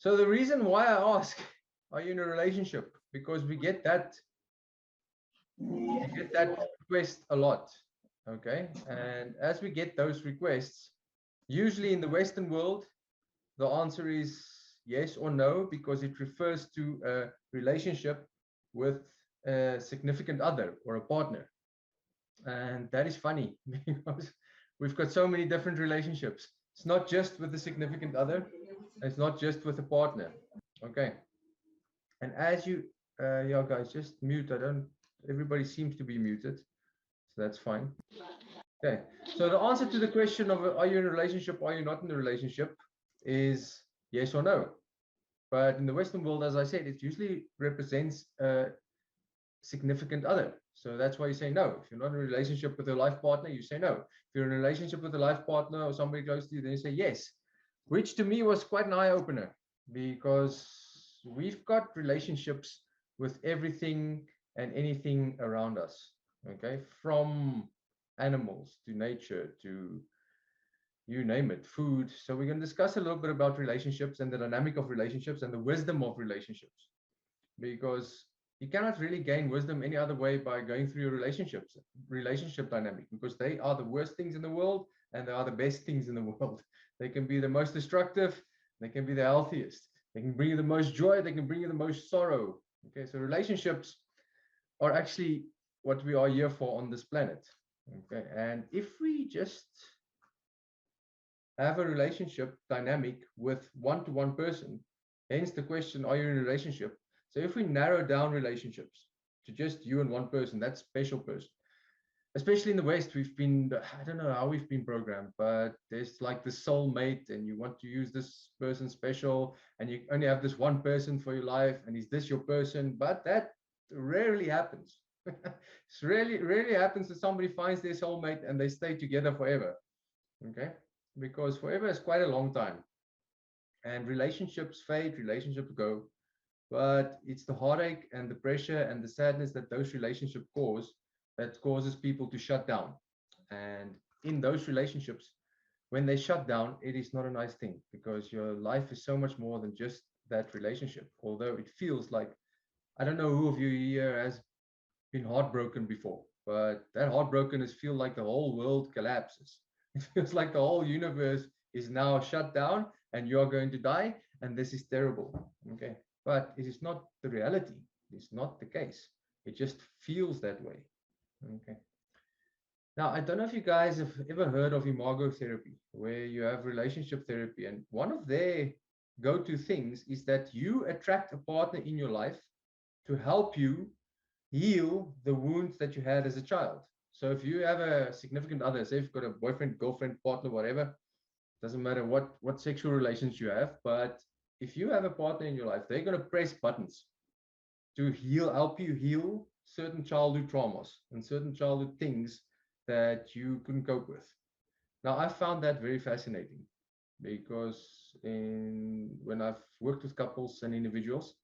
So the reason why I ask, are you in a relationship? Because we get that request a lot. Okay. And as we get those requests, usually in the Western world, the answer is yes or no, because it refers to a relationship with a significant other or a partner. And that is funny because we've got so many different relationships. It's not just with a significant other, it's not just with a partner. Okay. And as you, yeah, guys, just mute. Everybody seems to be muted. So that's fine. Okay. So the answer to the question of are you in a relationship, are you not in a relationship, is yes or no. But in the Western world, as I said, it usually represents a significant other. So that's why you say no. If you're not in a relationship with a life partner, you say no. If you're in a relationship with a life partner or somebody close to you, then you say yes, which to me was quite an eye opener, because we've got relationships with everything and anything around us. Okay. From animals to nature to you name it, food. So we're going to discuss a little bit about relationships and the dynamic of relationships and the wisdom of relationships, because you cannot really gain wisdom any other way by going through your relationship dynamic, because they are the worst things in the world and they are the best things in the world. They can be the most destructive, they can be the healthiest, they can bring you the most joy, they can bring you the most sorrow. Okay, so relationships are actually what we are here for on this planet. Okay, and if we just have a relationship dynamic with one-to-one person, hence the question, are you in a relationship? So if we narrow down relationships to just you and one person, that special person, especially in the West, we've been, I don't know how we've been programmed, but there's like the soulmate, and you want to use this person special, and you only have this one person for your life, and is this your person? But that rarely happens. It's rarely happens that somebody finds their soulmate and they stay together forever. Okay, because forever is quite a long time, and relationships fade, relationships go, but it's the heartache and the pressure and the sadness that those relationships cause that causes people to shut down. And in those relationships, when they shut down, it is not a nice thing, because your life is so much more than just that relationship. Although it feels like, I don't know who of you here has been heartbroken before, but that heartbrokenness feels like the whole world collapses. It feels like the whole universe is now shut down and you are going to die, and this is terrible. Okay, but it is not the reality. It's not the case. It just feels that way. Okay. Now, I don't know if you guys have ever heard of imago therapy, where you have relationship therapy, and one of their go-to things is that you attract a partner in your life to help you heal the wounds that you had as a child. So if you have a significant other, say if you've got a boyfriend, girlfriend, partner, whatever, doesn't matter what sexual relations you have, but if you have a partner in your life, they're going to press buttons to help you heal certain childhood traumas and certain childhood things that you couldn't cope with. Now, I found that very fascinating, because when I've worked with couples and individuals,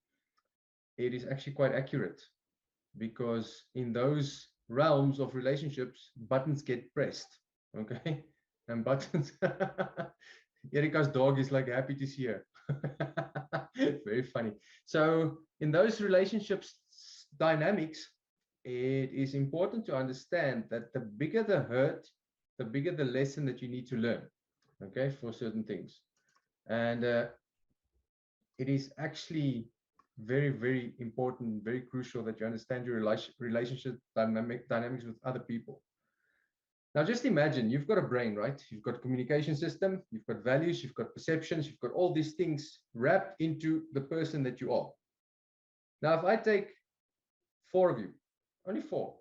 it is actually quite accurate, because in those realms of relationships, buttons get pressed. Okay. And buttons. Erika's dog is like happy to see her. Very funny. So in those relationships dynamics, it is important to understand that the bigger the hurt, the bigger the lesson that you need to learn, okay, for certain things. And it is actually very, very important, very crucial that you understand your relationship dynamics with other people. Now, just imagine you've got a brain, right? You've got a communication system, you've got values, you've got perceptions, you've got all these things wrapped into the person that you are. Now, if I take 4 of you, only 4,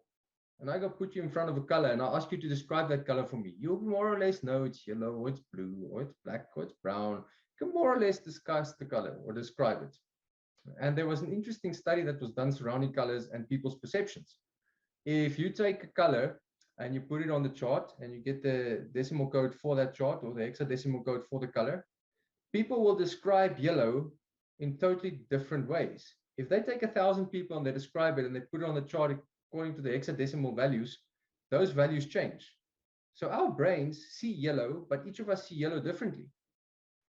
and I go put you in front of a color and I ask you to describe that color for me, you'll more or less know it's yellow, or it's blue, or it's black, or it's brown. You can more or less discuss the color or describe it. And there was an interesting study that was done surrounding colors and people's perceptions. If you take a color and you put it on the chart and you get the decimal code for that chart, or the hexadecimal code for the color, people will describe yellow in totally different ways. If they take 1,000 people and they describe it and they put it on the chart according to the hexadecimal values, those values change. So our brains see yellow, but each of us see yellow differently.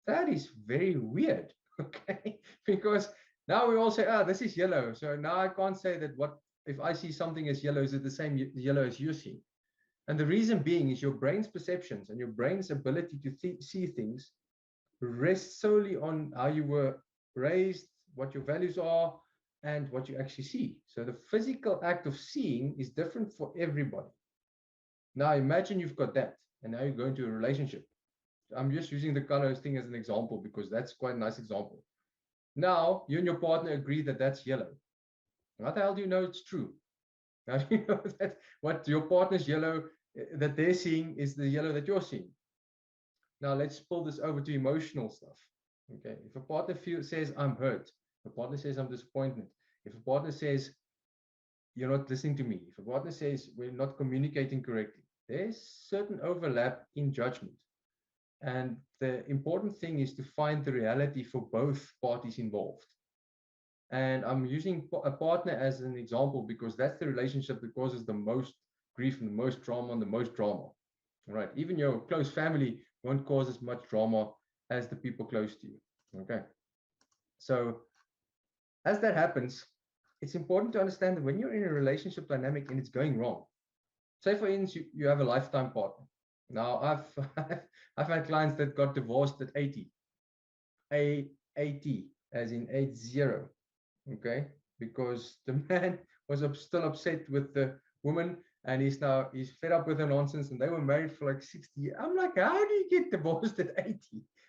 That is very weird. Okay, because now we all say, ah, this is yellow. So now I can't say that what if I see something as yellow, is it the same yellow as you see? And the reason being is your brain's perceptions and your brain's ability to see things rests solely on how you were raised, what your values are, and what you actually see. So the physical act of seeing is different for everybody. Now imagine you've got that, and now you go into a relationship. I'm just using the colors thing as an example because that's quite a nice example. Now you and your partner agree that that's yellow. How the hell do you know it's true? How do you know that what your partner's yellow that they're seeing is the yellow that you're seeing? Now let's pull this over to emotional stuff. Okay, if a partner says I'm hurt, if a partner says I'm disappointed, if a partner says you're not listening to me, if a partner says we're not communicating correctly, there's certain overlap in judgment. And the important thing is to find the reality for both parties involved. And I'm using a partner as an example because that's the relationship that causes the most grief and the most trauma and the most drama. Right? Even your close family won't cause as much drama as the people close to you. Okay. So as that happens, it's important to understand that when you're in a relationship dynamic and it's going wrong, say for instance, you have a lifetime partner. Now I've had clients that got divorced at 80, 80 as in 80. Okay, because the man was still upset with the woman, and he's fed up with her nonsense, and they were married for like 60 years. I'm like, how do you get divorced at 80?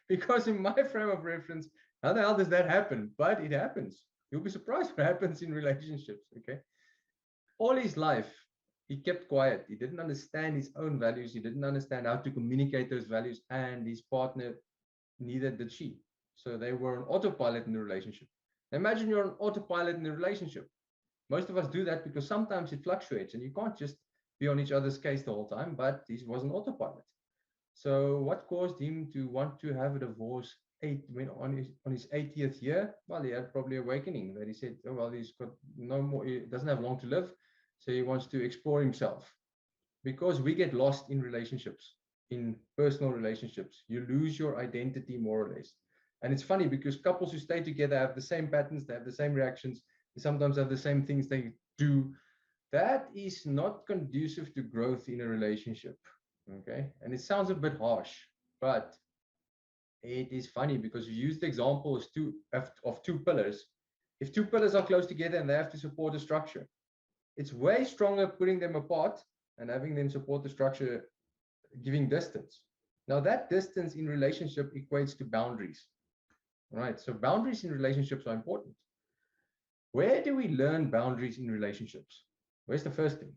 Because in my frame of reference, how the hell does that happen? But it happens. You'll be surprised what happens in relationships. Okay, all his life he kept quiet. He didn't understand his own values. He didn't understand how to communicate those values, and his partner neither did she. So they were on autopilot in the relationship. Imagine you're on autopilot in a relationship. Most of us do that because sometimes it fluctuates and you can't just be on each other's case the whole time, but he was on autopilot. So what caused him to want to have a divorce on his 80th year? Well, he had probably awakening that he said, oh, well, he's got no more, he doesn't have long to live. So he wants to explore himself. Because we get lost in relationships, in personal relationships. You lose your identity more or less. And it's funny because couples who stay together have the same patterns, they have the same reactions, they sometimes have the same things they do. That is not conducive to growth in a relationship. Okay. And it sounds a bit harsh, but it is funny because you use the example of two pillars. If two pillars are close together and they have to support a structure, it's way stronger putting them apart and having them support the structure, giving distance. Now that distance in relationship equates to boundaries. Right. So boundaries in relationships are important. Where do we learn boundaries in relationships? Where's the first thing?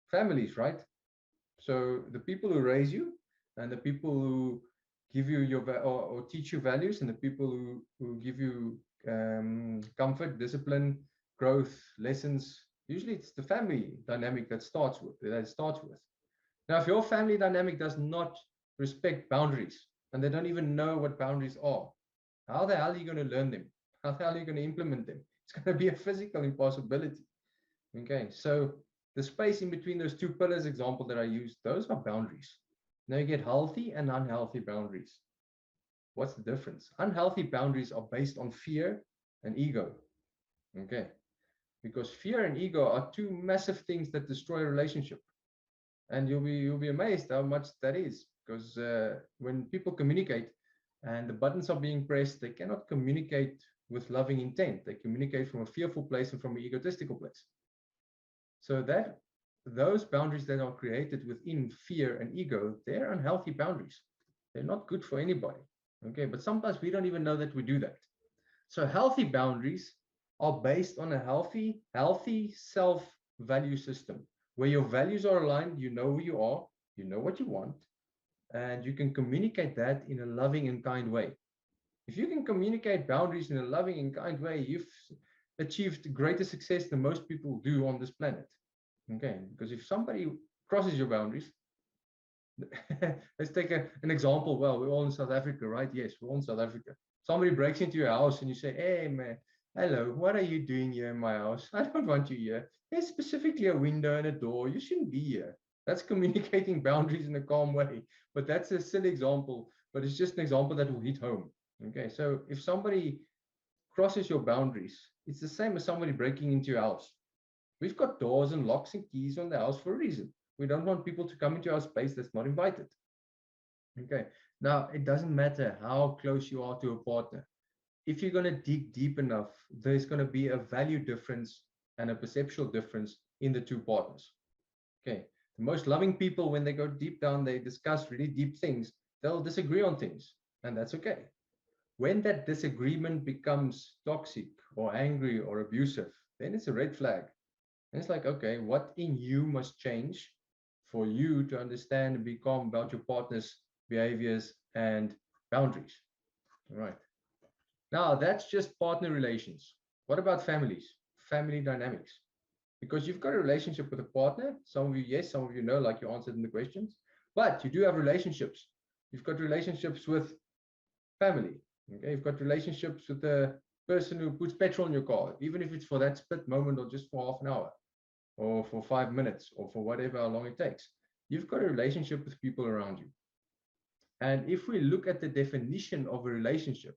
Families, right? So the people who raise you and the people who give you or teach you values and the people who give you comfort, discipline, growth, lessons. Usually it's the family dynamic that starts with. Now, if your family dynamic does not respect boundaries and they don't even know what boundaries are, how the hell are you going to learn them? How the hell are you going to implement them? It's going to be a physical impossibility. Okay, so the space in between those two pillars example that I used, those are boundaries. Now you get healthy and unhealthy boundaries. What's the difference? Unhealthy boundaries are based on fear and ego. Okay, because fear and ego are two massive things that destroy a relationship. And you'll be amazed how much that is, because when people communicate and the buttons are being pressed, they cannot communicate with loving intent. They communicate from a fearful place and from an egotistical place. So that those boundaries that are created within fear and ego, they're unhealthy boundaries. They're not good for anybody. Okay, but sometimes we don't even know that we do that. So healthy boundaries are based on a healthy self-value system where your values are aligned, you know who you are, you know what you want, and you can communicate that in a loving and kind way. If you can communicate boundaries in a loving and kind way, you've achieved greater success than most people do on this planet. Okay, because if somebody crosses your boundaries, let's take an example. Well, we're all in South Africa, right? Yes, we're all in South Africa. Somebody breaks into your house and you say, hey, man, hello, what are you doing here in my house? I don't want you here. There's specifically a window and a door. You shouldn't be here. That's communicating boundaries in a calm way. But that's a silly example. But it's just an example that will hit home. Okay, so if somebody crosses your boundaries, it's the same as somebody breaking into your house. We've got doors and locks and keys on the house for a reason. We don't want people to come into our space that's not invited. Okay, now it doesn't matter how close you are to a partner. If you're going to dig deep enough, there's going to be a value difference and a perceptual difference in the two partners. Okay, the most loving people, when they go deep down, they discuss really deep things, they'll disagree on things, and that's okay. When that disagreement becomes toxic or angry or abusive, then it's a red flag. And it's like, okay, what in you must change for you to understand and be calm about your partner's behaviors and boundaries? All right. Now, that's just partner relations. What about families? Family dynamics. Because you've got a relationship with a partner. Some of you, yes, some of you know, like you answered in the questions. But you do have relationships. You've got relationships with family. Okay, you've got relationships with the person who puts petrol in your car, even if it's for that split moment or just for half an hour or for 5 minutes or for whatever how long it takes. You've got a relationship with people around you. And if we look at the definition of a relationship,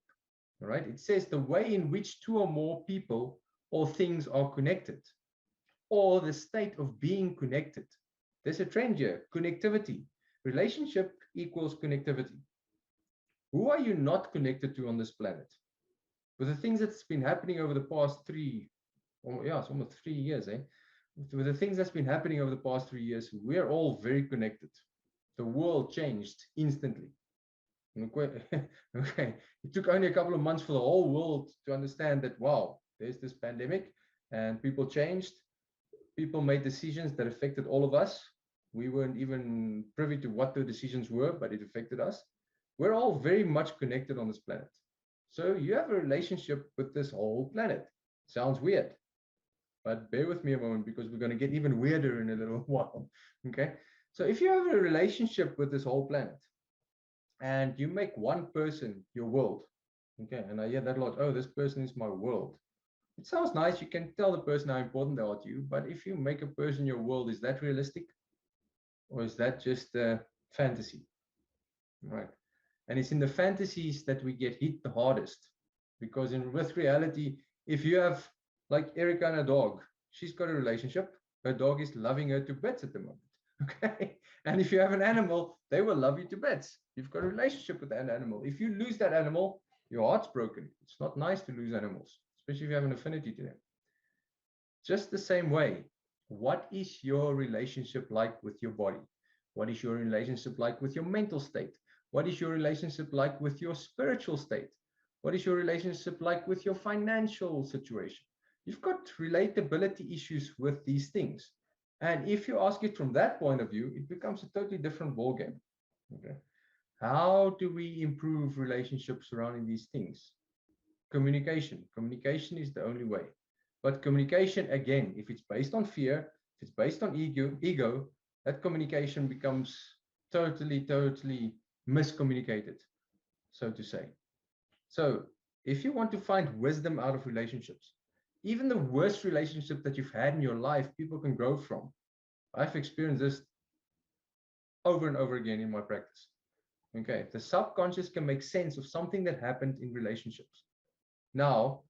all right, it says the way in which two or more people or things are connected, or the state of being connected. There's a trend here, connectivity. Relationship equals connectivity. Who are you not connected to on this planet? With the things that's been happening over the past it's almost 3 years, eh? With the things that's been happening over the past 3 years, we're all very connected. The world changed instantly. Okay, it took only a couple of months for the whole world to understand that, wow, there's this pandemic and people changed. People made decisions that affected all of us. We weren't even privy to what the decisions were, but it affected us. We're all very much connected on this planet. So you have a relationship with this whole planet. Sounds weird, but bear with me a moment because we're going to get even weirder in a little while. Okay. So if you have a relationship with this whole planet and you make one person your world, okay, and I hear that a lot, oh, this person is my world. It sounds nice. You can tell the person how important they are to you, but if you make a person your world, is that realistic? Or is that just a fantasy? Right. And it's in the fantasies that we get hit the hardest. Because with reality, if you have like Erica and a dog, she's got a relationship. Her dog is loving her to bits at the moment. Okay. And if you have an animal, they will love you to bits. You've got a relationship with that animal. If you lose that animal, your heart's broken. It's not nice to lose animals, especially if you have an affinity to them. Just the same way, what is your relationship like with your body? What is your relationship like with your mental state? What is your relationship like with your spiritual state? What is your relationship like with your financial situation? You've got relatability issues with these things. And if you ask it from that point of view, it becomes a totally different ballgame. Okay. How do we improve relationships surrounding these things? Communication. Communication is the only way. But communication, again, if it's based on fear, if it's based on ego, that communication becomes totally miscommunicated, so to say. So if you want to find wisdom out of relationships, even the worst relationship that you've had in your life, people can grow from. I've experienced this over and over again in my practice. Okay, the subconscious can make sense of something that happened in relationships. Now,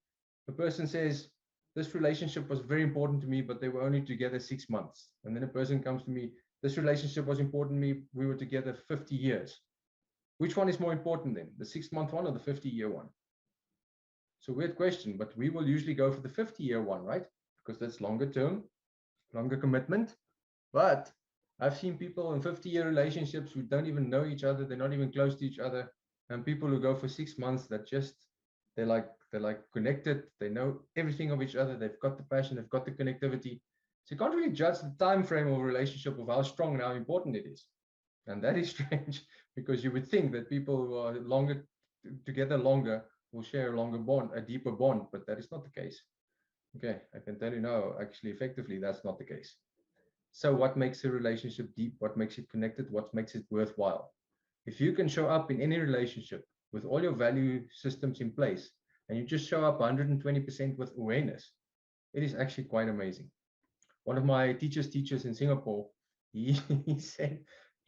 the person says, this relationship was very important to me, but they were only together 6 months. And then a person comes to me, this relationship was important to me, we were together 50 years. Which one is more important then, the 6-month one or the 50-year one? It's a weird question, but we will usually go for the 50-year one, right? Because that's longer term, longer commitment. But I've seen people in 50-year relationships who don't even know each other, they're not even close to each other, and people who go for 6 months that just they're like connected, they know everything of each other, they've got the passion, they've got the connectivity. So you can't really judge the time frame of a relationship of how strong and how important it is. And that is strange because you would think that people who are together longer will share a longer bond, a deeper bond, but that is not the case. Okay, I can tell you now, actually, effectively, that's not the case. So what makes a relationship deep? What makes it connected? What makes it worthwhile? If you can show up in any relationship with all your value systems in place, and you just show up 120% with awareness, it is actually quite amazing. One of my teachers in Singapore, he said,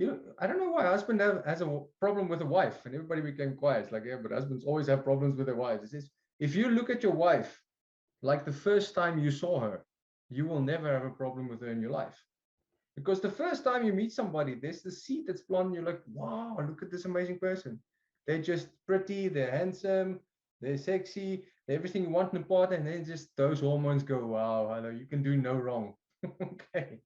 I don't know why husband has a problem with a wife, and everybody became quiet. It's like, yeah, but husbands always have problems with their wives. It says, if you look at your wife like the first time you saw her, you will never have a problem with her in your life. Because the first time you meet somebody, there's the seed that's planted. You're like, wow, look at this amazing person. They're just pretty, they're handsome, they're sexy, they're everything you want in a partner. And then just those hormones go, wow, hello, you can do no wrong. Okay.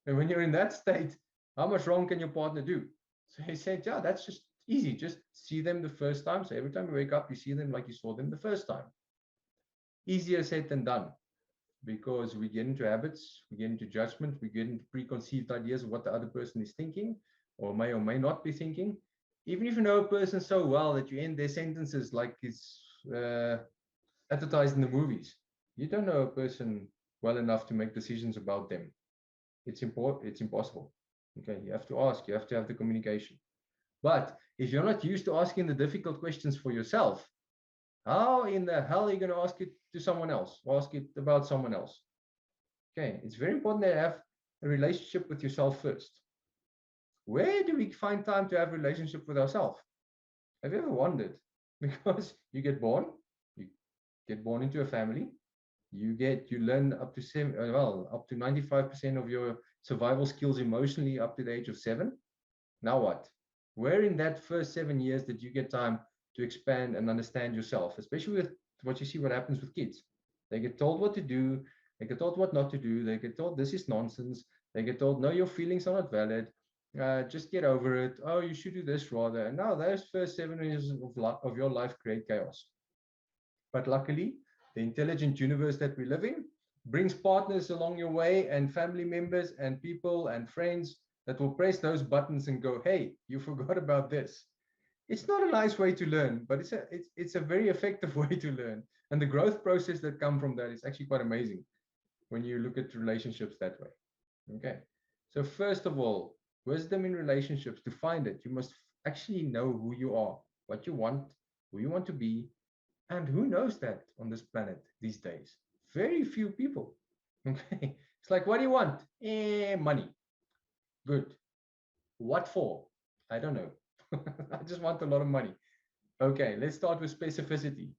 And when you're in that state, how much wrong can your partner do? So he said, yeah, that's just easy. Just see them the first time. So every time you wake up, you see them like you saw them the first time. Easier said than done, because we get into habits, we get into judgment, we get into preconceived ideas of what the other person is thinking or may not be thinking. Even if you know a person so well that you end their sentences like it's advertised in the movies, you don't know a person well enough to make decisions about them. It's impossible. Okay, you have to ask, you have to have the communication. But if you're not used to asking the difficult questions for yourself, how in the hell are you going to ask it to someone else, or ask it about someone else? Okay, it's very important to have a relationship with yourself first. Where do we find time to have a relationship with ourselves? Have you ever wondered? Because you get born into a family, you learn up to 95% of your survival skills emotionally up to the age of 7. Now what? Where in that first 7 years did you get time to expand and understand yourself, especially with what you see what happens with kids? They get told what to do, they get told what not to do, they get told this is nonsense, they get told no, your feelings are not valid, just get over it, oh, you should do this rather. And now those first 7 years of your life create chaos. But luckily, the intelligent universe that we live in brings partners along your way, and family members and people and friends that will press those buttons and go, hey, you forgot about this. It's not a nice way to learn, but it's a very effective way to learn. And the growth process that comes from that is actually quite amazing when you look at relationships that way. Okay. So first of all, wisdom in relationships, to find it, you must actually know who you are, what you want, who you want to be, and who knows that on this planet these days? Very few people. Okay. It's like, what do you want? Money. Good. What for? I don't know. I just want a lot of money. Okay, let's start with specificity.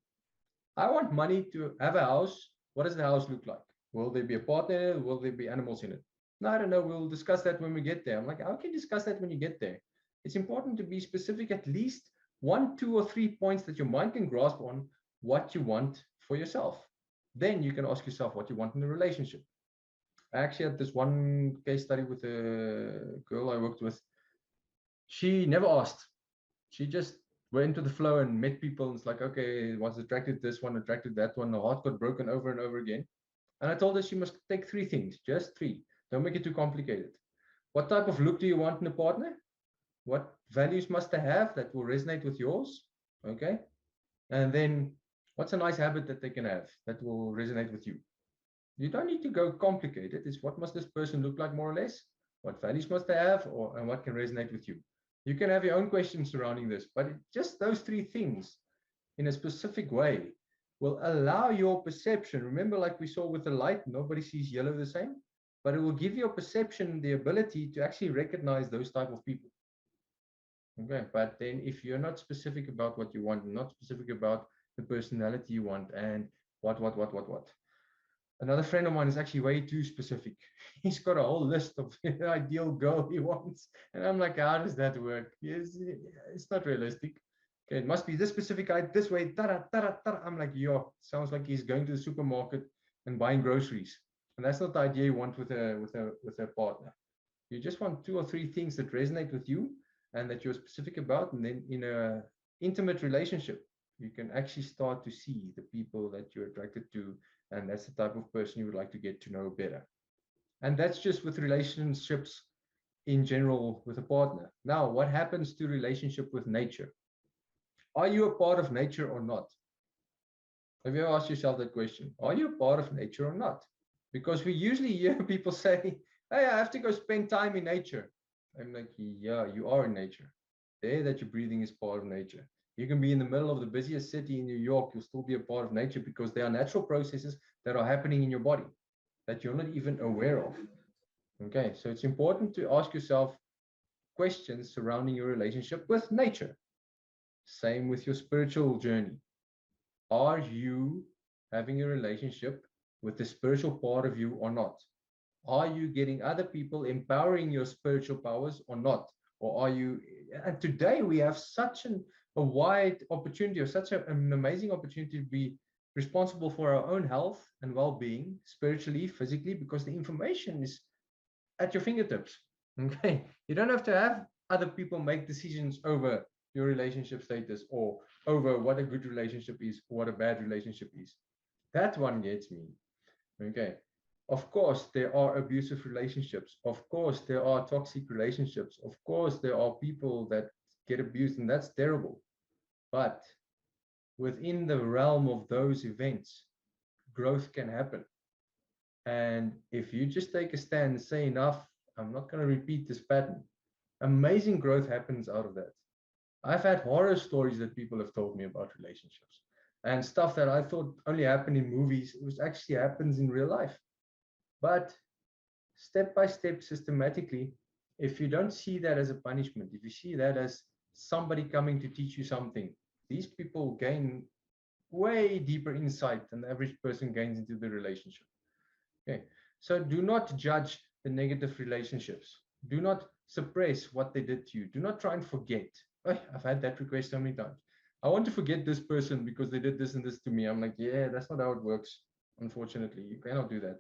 I want money to have a house. What does the house look like? Will there be a partner? Will there be animals in it? No, I don't know. We'll discuss that when we get there. I'm like, how can you discuss that when you get there? It's important to be specific, at least 1, 2, or 3 points that your mind can grasp on what you want for yourself. Then you can ask yourself what you want in a relationship. I actually had this one case study with a girl I worked with. She never asked. She just went into the flow and met people. And it's like, okay, was attracted to this one, attracted to that one. The heart got broken over and over again. And I told her she must take 3 things, just 3. Don't make it too complicated. What type of look do you want in a partner? What values must they have that will resonate with yours? Okay. And then what's a nice habit that they can have that will resonate with you? You don't need to go complicated. It's what must this person look like, more or less? What values must they have, and what can resonate with you? You can have your own questions surrounding this, but just those 3 things in a specific way will allow your perception. Remember, like we saw with the light, nobody sees yellow the same, but it will give your perception the ability to actually recognize those type of people. Okay, but then if you're not specific about what you want, not specific about the personality you want, and what. Another friend of mine is actually way too specific. He's got a whole list of ideal girl he wants. And I'm like, how does that work? It's not realistic. Okay, it must be this specific, this way. I'm like, yo, sounds like he's going to the supermarket and buying groceries. And that's not the idea you want with a partner. You just want 2 or 3 things that resonate with you and that you're specific about. And then in a intimate relationship, you can actually start to see the people that you're attracted to, and that's the type of person you would like to get to know better. And that's just with relationships in general with a partner. Now, what happens to relationship with nature? Are you a part of nature or not? Have you ever asked yourself that question? Are you a part of nature or not? Because we usually hear people say, hey, I have to go spend time in nature. I'm like, yeah, you are in nature. The air that you're breathing is part of nature. You can be in the middle of the busiest city in New York, you'll still be a part of nature, because there are natural processes that are happening in your body that you're not even aware of. Okay, so it's important to ask yourself, questions surrounding your relationship with nature. Same with your spiritual journey. Are you having a relationship with the spiritual part of you or not? Are you getting other people empowering your spiritual powers or not? Or are you, and today we have such a wide opportunity, or such an amazing opportunity to be responsible for our own health and well-being, spiritually, physically, because the information is at your fingertips. Okay. You don't have to have other people make decisions over your relationship status or over what a good relationship is or what a bad relationship is. That one gets me. Okay. Of course, there are abusive relationships. Of course, there are toxic relationships. Of course, there are people that get abused, and that's terrible. But within the realm of those events, growth can happen. And if you just take a stand and say, enough, I'm not going to repeat this pattern, amazing growth happens out of that. I've had horror stories that people have told me about relationships, and stuff that I thought only happened in movies. It was actually happens in real life. But step by step, systematically, if you don't see that as a punishment, if you see that as somebody coming to teach you something, these people gain way deeper insight than the average person gains into the relationship. Okay, so do not judge the negative relationships. Do not suppress what they did to you. Do not try and forget. Oh, I've had that request so many times. I want to forget this person because they did this and this to me. I'm like, yeah, that's not how it works. Unfortunately, you cannot do that.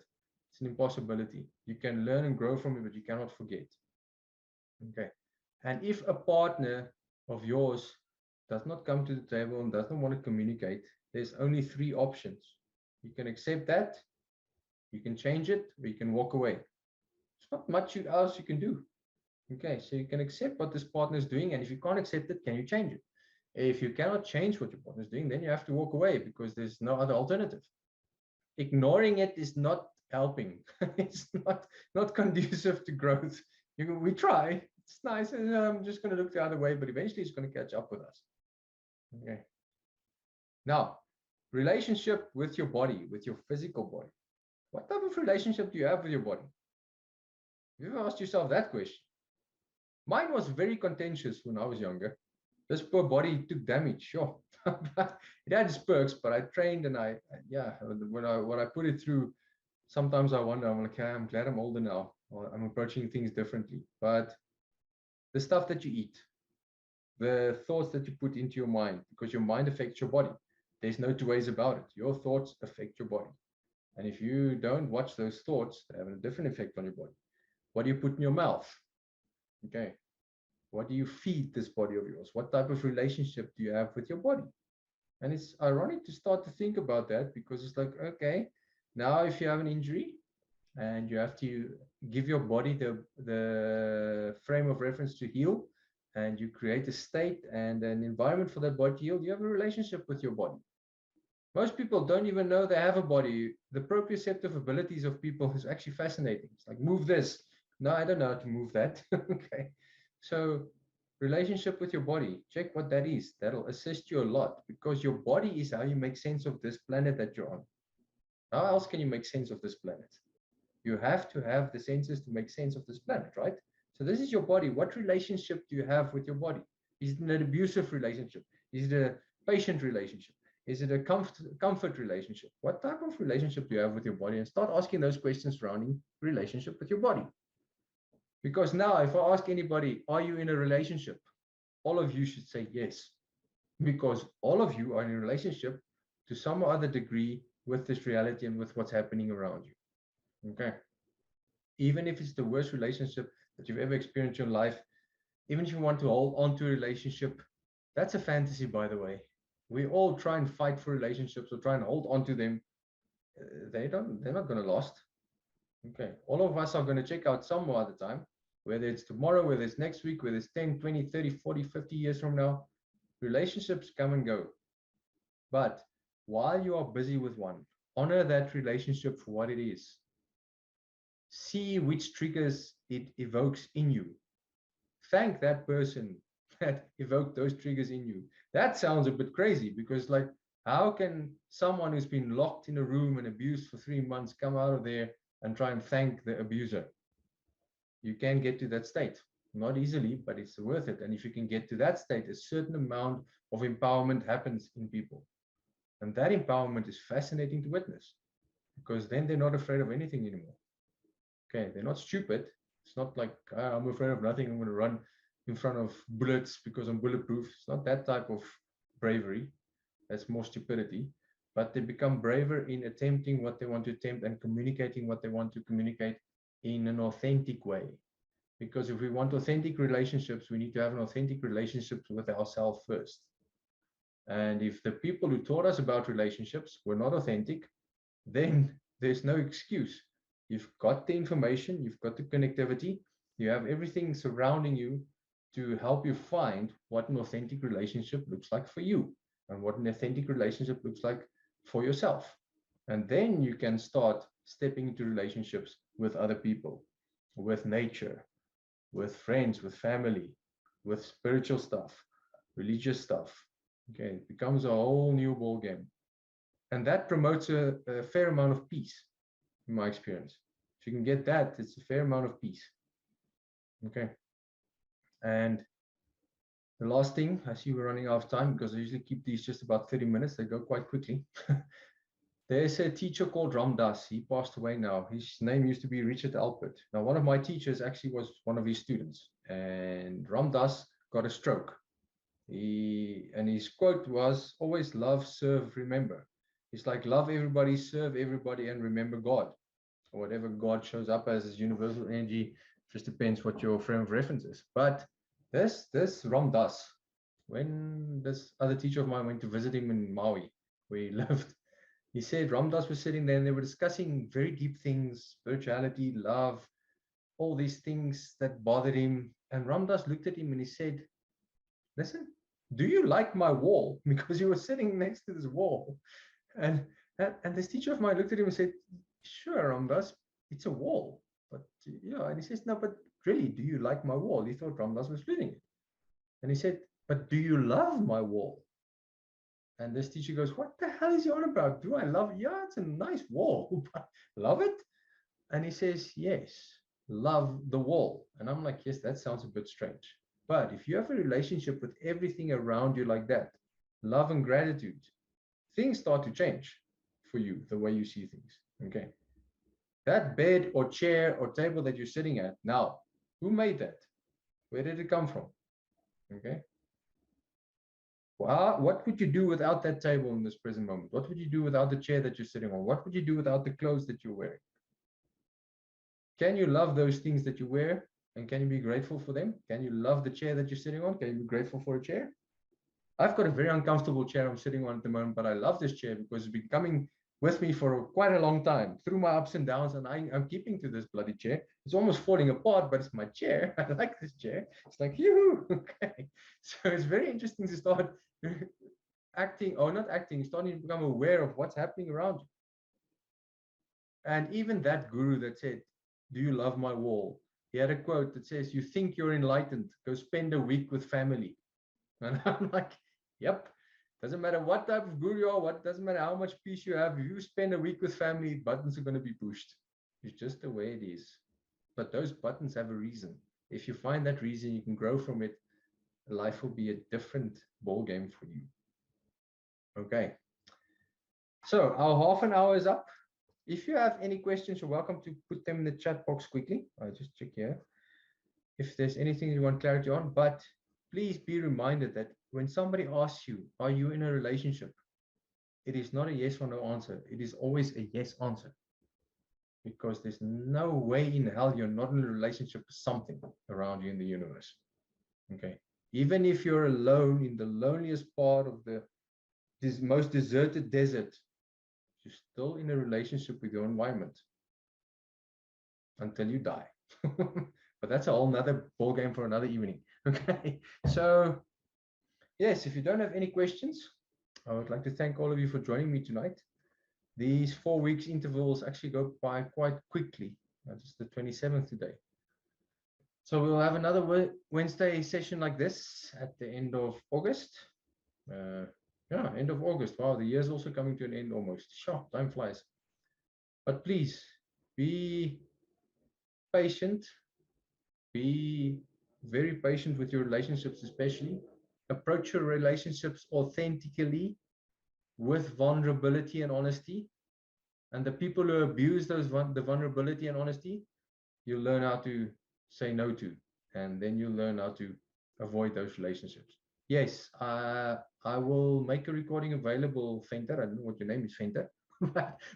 It's an impossibility. You can learn and grow from it, but you cannot forget. Okay. And if a partner of yours does not come to the table and does not want to communicate, there's only three options. You can accept that, you can change it, or you can walk away. There's not much else you can do. Okay, so you can accept what this partner is doing, and if you can't accept it, can you change it? If you cannot change what your partner is doing, then you have to walk away because there's no other alternative. Ignoring it is not helping. It's not conducive to growth. We try. It's nice, and I'm just going to look the other way, but eventually it's going to catch up with us. Okay. Now, relationship with your body, with your physical body. What type of relationship do you have with your body? Have you ever asked yourself that question? Mine was very contentious when I was younger. This poor body took damage, sure. It had its perks, but I trained, and yeah, when I put it through, sometimes I wonder, I'm like, I'm glad I'm older now. I'm approaching things differently. But the stuff that you eat, the thoughts that you put into your mind, because your mind affects your body. There's no two ways about it. Your thoughts affect your body. And if you don't watch those thoughts, they have a different effect on your body. What do you put in your mouth? Okay. What do you feed this body of yours? What type of relationship do you have with your body? And it's ironic to start to think about that, because it's like, okay, now if you have an injury and you have to give your body the frame of reference to heal, and you create a state and an environment for that body to heal, you have a relationship with your body. Most people don't even know they have a body. The proprioceptive abilities of people is actually fascinating. It's like, move this. No, I don't know how to move that. Okay. So relationship with your body, check what that is. That'll assist you a lot, because your body is how you make sense of this planet that you're on. How else can you make sense of this planet? You have to have the senses to make sense of this planet, right? So this is your body. What relationship do you have with your body? Is it an abusive relationship? Is it a patient relationship? Is it a comfort relationship? What type of relationship do you have with your body? And start asking those questions surrounding relationship with your body. Because now, if I ask anybody, are you in a relationship? All of you should say yes, because all of you are in a relationship to some other degree with this reality and with what's happening around you. Okay. Even if it's the worst relationship that you've ever experienced in your life, even if you want to hold on to a relationship, that's a fantasy, by the way. We all try and fight for relationships or try and hold on to them. They're not going to last. Okay. All of us are going to check out some other time, whether it's tomorrow, whether it's next week, whether it's 10, 20, 30, 40, 50 years from now. Relationships come and go. But while you are busy with one, honor that relationship for what it is. See which triggers it evokes in you. Thank that person that evoked those triggers in you. That sounds a bit crazy, because like, how can someone who's been locked in a room and abused for 3 months come out of there and try and thank the abuser? You can get to that state. Not easily, but it's worth it. And if you can get to that state, a certain amount of empowerment happens in people. And that empowerment is fascinating to witness, because then they're not afraid of anything anymore. Okay, they're not stupid. It's not like, I'm afraid of nothing, I'm going to run in front of bullets because I'm bulletproof. It's not that type of bravery. That's more stupidity. But they become braver in attempting what they want to attempt and communicating what they want to communicate in an authentic way. Because if we want authentic relationships, we need to have an authentic relationship with ourselves first. And if the people who taught us about relationships were not authentic, then there's no excuse. You've got the information, you've got the connectivity, you have everything surrounding you to help you find what an authentic relationship looks like for you and what an authentic relationship looks like for yourself. And then you can start stepping into relationships with other people, with nature, with friends, with family, with spiritual stuff, religious stuff. Okay, it becomes a whole new ball game. And that promotes a fair amount of peace, in my experience. If you can get that, it's a fair amount of peace. Okay. And the last thing, I see we're running out of time because I usually keep these just about 30 minutes. They go quite quickly. There's a teacher called Ram Dass. He passed away now. His name used to be Richard Alpert. Now, one of my teachers actually was one of his students. And Ram Dass got a stroke. And his quote was, always love, serve, remember. It's like love everybody, serve everybody, and remember God. Or whatever God shows up as universal energy. Just depends what your frame of reference is. But this Ram Dass, when this other teacher of mine went to visit him in Maui, where he lived, he said Ram Dass was sitting there and they were discussing very deep things, spirituality, love, all these things that bothered him. And Ram Dass looked at him and he said, listen, do you like my wall? Because you were sitting next to this wall. And this teacher of mine looked at him and said, sure, Ram Dass, it's a wall. But yeah, and he says, no, but really, do you like my wall? He thought Ram Dass was fleeting it. And he said, but do you love my wall? And this teacher goes, what the hell is he on about? Do I love it? Yeah, it's a nice wall, but love it? And he says, yes, love the wall. And I'm like, yes, that sounds a bit strange. But if you have a relationship with everything around you like that, love and gratitude, things start to change for you, the way you see things. Okay. That bed or chair or table that you're sitting at now, who made that? Where did it come from? Okay. Well, what would you do without that table in this present moment? What would you do without the chair that you're sitting on? What would you do without the clothes that you're wearing? Can you love those things that you wear? And can you be grateful for them? Can you love the chair that you're sitting on? Can you be grateful for a chair? I've got a very uncomfortable chair I'm sitting on at the moment, but I love this chair because it's been coming with me for quite a long time through my ups and downs, and I'm keeping to this bloody chair. It's almost falling apart, but it's my chair. I like this chair. It's like, yoo-hoo. Okay. So it's very interesting to start acting, or not acting, starting to become aware of what's happening around you. And even that guru that said, do you love my wall? He had a quote that says, you think you're enlightened, go spend a week with family. And I'm like, yep. Doesn't matter what type of guru you are, doesn't matter how much peace you have. If you spend a week with family, buttons are going to be pushed. It's just the way it is. But those buttons have a reason. If you find that reason, you can grow from it. Life will be a different ball game for you. Okay. So our half an hour is up. If you have any questions, you're welcome to put them in the chat box quickly. I'll just check here if there's anything you want clarity on. But please be reminded that when somebody asks you, are you in a relationship? It is not a yes or no answer. It is always a yes answer. Because there's no way in hell you're not in a relationship with something around you in the universe. Okay. Even if you're alone in the loneliest part of this most deserted desert, you're still in a relationship with your environment until you die. But that's a whole nother ball game for another evening. Okay. So yes, if you don't have any questions, I would like to thank all of you for joining me tonight. These 4 weeks intervals actually go by quite quickly. It's the 27th today. So we'll have another Wednesday session like this at the end of August. Yeah, end of August. Wow, the year's also coming to an end almost. Sure, time flies. But please be patient, be very patient with your relationships, especially. Approach your relationships authentically with vulnerability and honesty. And the people who abuse the vulnerability and honesty, you learn how to say no to, and then you learn how to avoid those relationships. Yes, I will make a recording available, Fenter. I don't know what your name is, Fenter,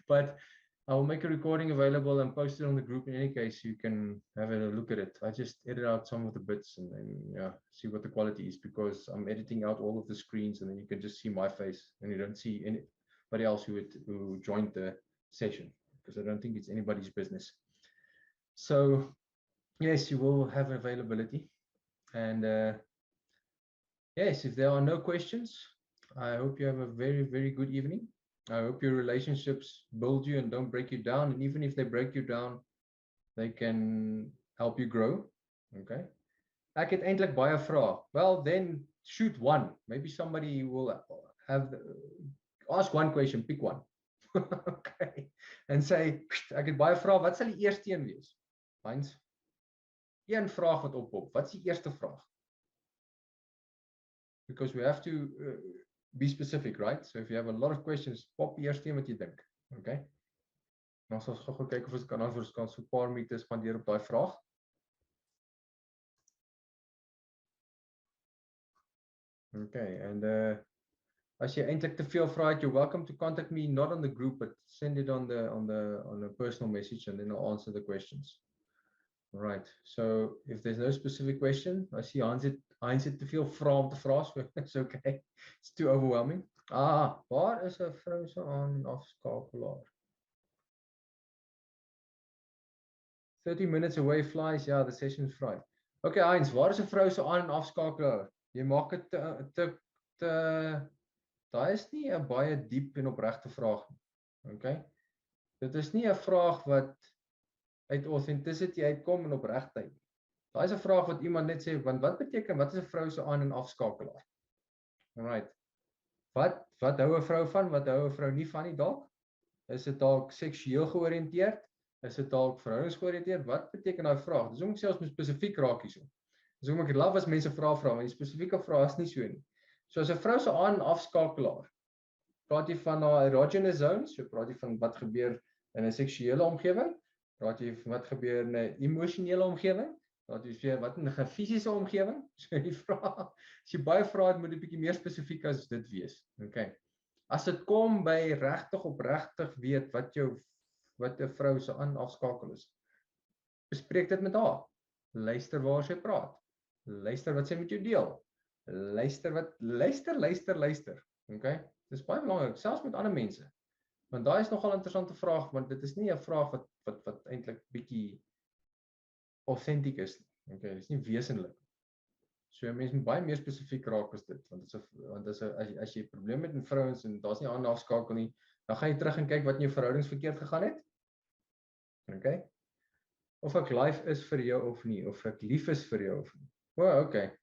but I will make a recording available and post it on the group. In any case, you can have a look at it. I just edit out some of the bits and then see what the quality is, because I'm editing out all of the screens, and then you can just see my face and you don't see anybody else who joined the session, because I don't think it's anybody's business. So yes, you will have availability. And yes, if there are no questions, I hope you have a very, very good evening. I hope your relationships build you and don't break you down. And even if they break you down, they can help you grow. Okay. Ek het eintlik baie vrae. Well, then shoot one. Maybe somebody will ask one question, pick one. Okay. And say, ek het baie vrae. Wat sal die eerste een wees? Heinz? Een vraag wat oppop. Wat is die eerste vraag? Because we have to be specific, right? So if you have a lot of questions, pop eerst een wat jy dink. Okay? Nou sal ons gou kyk of ons kan antwoord kan so 'n paar minute spandeer op daai vraag. Okay, and as jy eintlik te veel vrae het, you're welcome to contact me, not on the group, but send it on a personal message, and then I'll answer the questions. Right. So if there's no specific question, I see Heinz het te veel vrae om te vra, so it's okay. It's too overwhelming. Waar is 'n vrou se aan- en afskakelaar? 30 minutes away flies. Yeah, the session's fried. Okay, Heinz, waar is 'n vrou se aan- en afskakelaar? Jy maak dit daai is nie 'n baie diep en opregte vraag nie. Okay? Dit is nie 'n vraag wat uit authenticity uitkom en opregtheid. Daai is 'n vraag wat iemand net sê, want wat beteken, wat is 'n vrou se aan- en afskakelaar? Alright. Wat hou 'n vrou van, wat hou 'n vrou nie van nie dalk? Is dit dalk seksueel georiënteerd? Is dit dalk verhoudingsgeoriënteerd? Wat beteken daai vraag? Dis hoekom ek sê ons moet spesifiek raak hierso. Dis hoekom ek love as mense vra, want die spesifieke vrae is nie so nie. So as 'n vrou se aan- en afskakelaar, praat jy van haar erogenous zones, so praat jy van wat gebeur in 'n seksuele omgewing, praat jy van wat gebeur in 'n emosionele omgewing, praat jy van wat in 'n fisiese omgewing. So die vraag, as jy baie vrae het, moet jy 'n bietjie meer spesifiek as dit wees. Okay. As dit kom by regtig opregtig weet wat 'n vrou se aan- en afskakel is, bespreek dit met haar. Luister waar sy praat. Luister wat sy met jou deel. Luister. Okay? Dis baie belangrik, selfs met ander mense. Want daai is nogal 'n interessante vraag, want dit is nie 'n vraag wat eintlik bietjie authentic is nie. Okay, dis nie wesenlik. So mense moet baie meer spesifiek raak as dit, want as jy probleme het met vrouens en daar's nie aan- en afskakel nie, dan gaan jy terug en kyk wat in jou verhoudings verkeerd gegaan het. Okay? Of ek lief is vir jou of nie, of ek lief is vir jou of nie. Okay.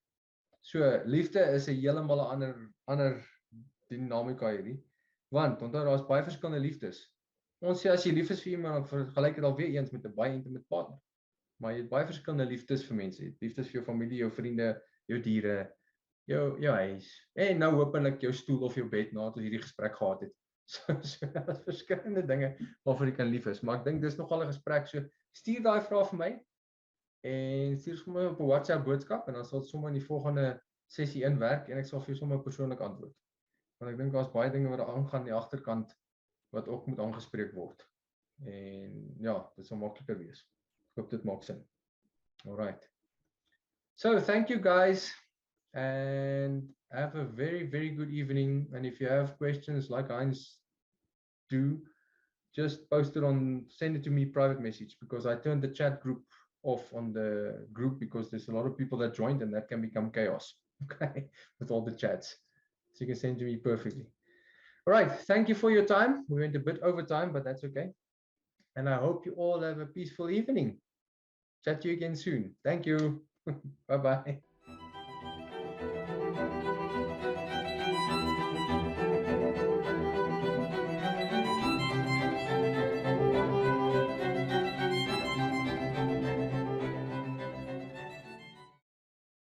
So liefde is 'n heeltemal 'n ander dinamika hierdie. Want onthou daar's baie verskillende liefdes. Ons sê as jy lief is vir iemand, dan vergelyk dit alweer eens met 'n baie intimate partner. Maar jy het baie verskillende liefdes vir mense. Jy het liefdes vir jou familie, jou vriende, jou diere, jou huis, en nou hopelik jou stoel of jou bed nadat ons hierdie gesprek gehad het. So daar's verskillende dinge waarvoor jy kan lief is, maar ek dink dis nogal 'n gesprek. So stuur daai vraag vir my en stuur sommer op 'n WhatsApp boodskap en dan sal dit sommer in die volgende sessie inwerk en ek sal vir jou sommer persoonlik antwoord. Want ek dink daar's baie dinge wat aangaan aan die agterkant wat ook moet aangespreek word. En ja, dit sal makliker wees. Ek hoop dit maak sin. Alright. So thank you guys and have a very, very good evening. And if you have questions like Heinz do, just post it send it to me private message, because I turned the chat group off on the group because there's a lot of people that joined and that can become chaos. Okay, with all the chats. So you can send to me perfectly. All right, thank you for your time. We went a bit over time, but that's okay. And I hope you all have a peaceful evening. Chat to you again soon. Thank you. Bye-bye.